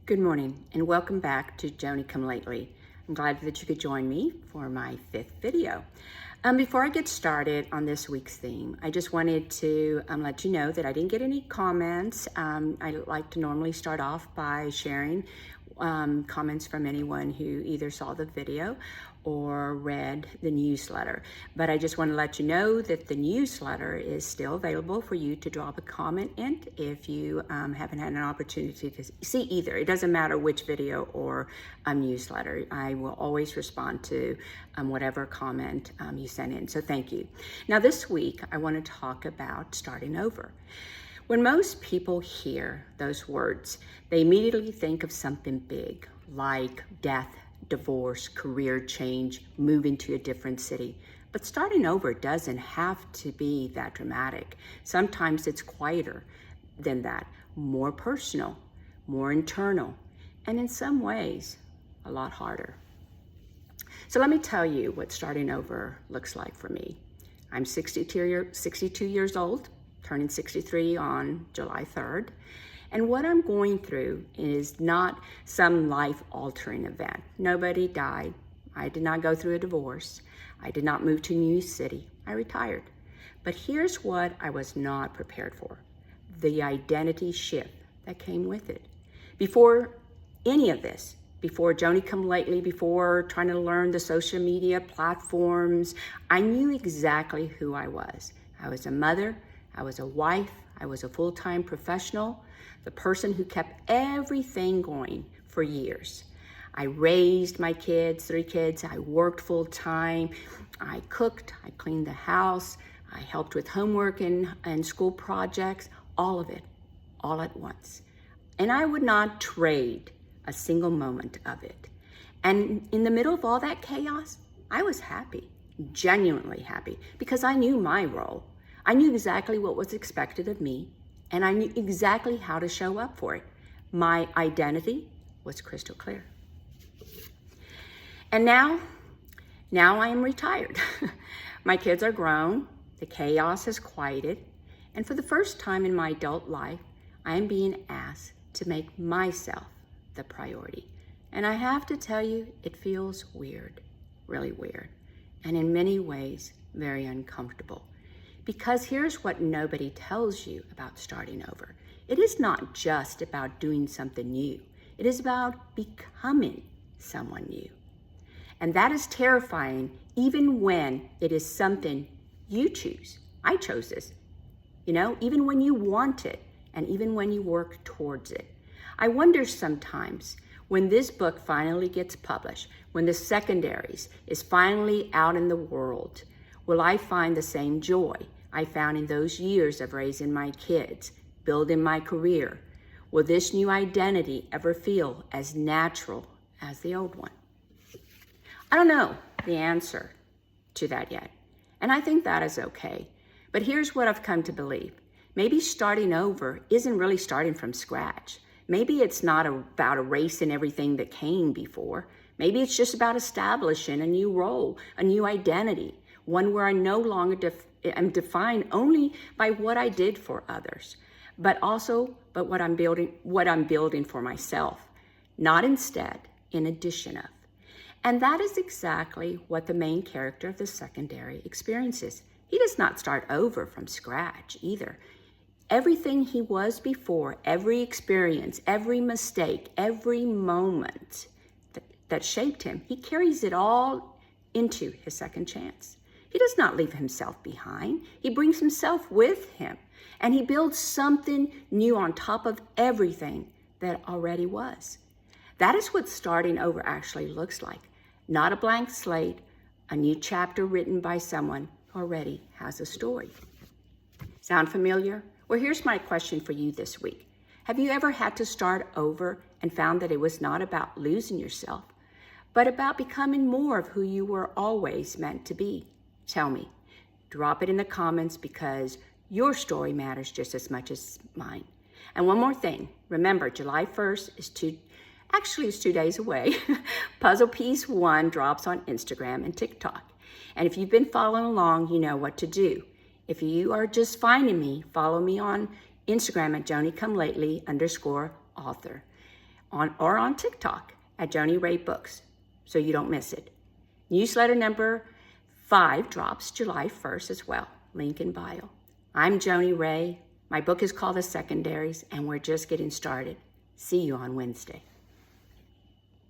Good morning and welcome back to Joni Come Lately. I'm glad that you could join me for my 5th video. Before I get started on this week's theme, I just wanted to let you know that I didn't get any comments. I like to normally start off by sharing comments from anyone who either saw the video or read the newsletter. But I just want to let you know that the newsletter is still available for you to drop a comment in if you haven't had an opportunity to see either. It doesn't matter which video or newsletter. I will always respond to whatever comment you send in. So thank you. Now this week, I want to talk about starting over. When most people hear those words, they immediately think of something big like death, divorce, career change, moving to a different city. But starting over doesn't have to be that dramatic. Sometimes it's quieter than that, more personal, more internal, and in some ways, a lot harder. So let me tell you what starting over looks like for me. I'm 62 years old, turning 63 on July 3rd. And what I'm going through is not some life-altering event. Nobody died. I did not go through a divorce. I did not move to a new city. I retired. But here's what I was not prepared for: the identity shift that came with it. Before any of this, before Joni Come Lately, before trying to learn the social media platforms, I knew exactly who I was. I was a mother, I was a wife, I was a full-time professional, the person who kept everything going for years. I raised my kids, 3 kids, I worked full-time, I cooked, I cleaned the house, I helped with homework and school projects, all of it, all at once. And I would not trade a single moment of it. And in the middle of all that chaos, I was happy, genuinely happy, because I knew my role. I knew exactly what was expected of me, and I knew exactly how to show up for it. My identity was crystal clear. And now I am retired. My kids are grown, the chaos has quieted, and for the first time in my adult life, I am being asked to make myself the priority. And I have to tell you, it feels weird, really weird, and in many ways, very uncomfortable. Because here's what nobody tells you about starting over. It is not just about doing something new. It is about becoming someone new. And that is terrifying even when it is something you choose. I chose this, even when you want it and even when you work towards it. I wonder sometimes when this book finally gets published, when The Secondaries is finally out in the world, will I find the same joy I found in those years of raising my kids, building my career? Will this new identity ever feel as natural as the old one? I don't know the answer to that yet, and I think that is okay. But here's what I've come to believe. Maybe starting over isn't really starting from scratch. Maybe it's not about erasing everything that came before. Maybe it's just about establishing a new role, a new identity, one where I no longer am defined only by what I did for others, but what I'm building for myself, not instead, in addition of. And that is exactly what the main character of The Secondary experiences. He does not start over from scratch either. Everything he was before, every experience, every mistake, every moment that shaped him, he carries it all into his second chance. He does not leave himself behind. He brings himself with him, and he builds something new on top of everything that already was. That is what starting over actually looks like. Not a blank slate, a new chapter written by someone who already has a story. Sound familiar? Well, here's my question for you this week. Have you ever had to start over and found that it was not about losing yourself, but about becoming more of who you were always meant to be? Tell me. Drop it in the comments because your story matters just as much as mine. And one more thing. Remember, July 1st is 2 days away. Puzzle Piece 1 drops on Instagram and TikTok. And if you've been following along, you know what to do. If you are just finding me, follow me on Instagram at JoniComeLately_author. on TikTok at Joni Ray Books, so you don't miss it. Newsletter number 5 drops July 1st as well. Link in bio. I'm Joni Ray. My book is called The Secondaries, and we're just getting started. See you on Wednesday.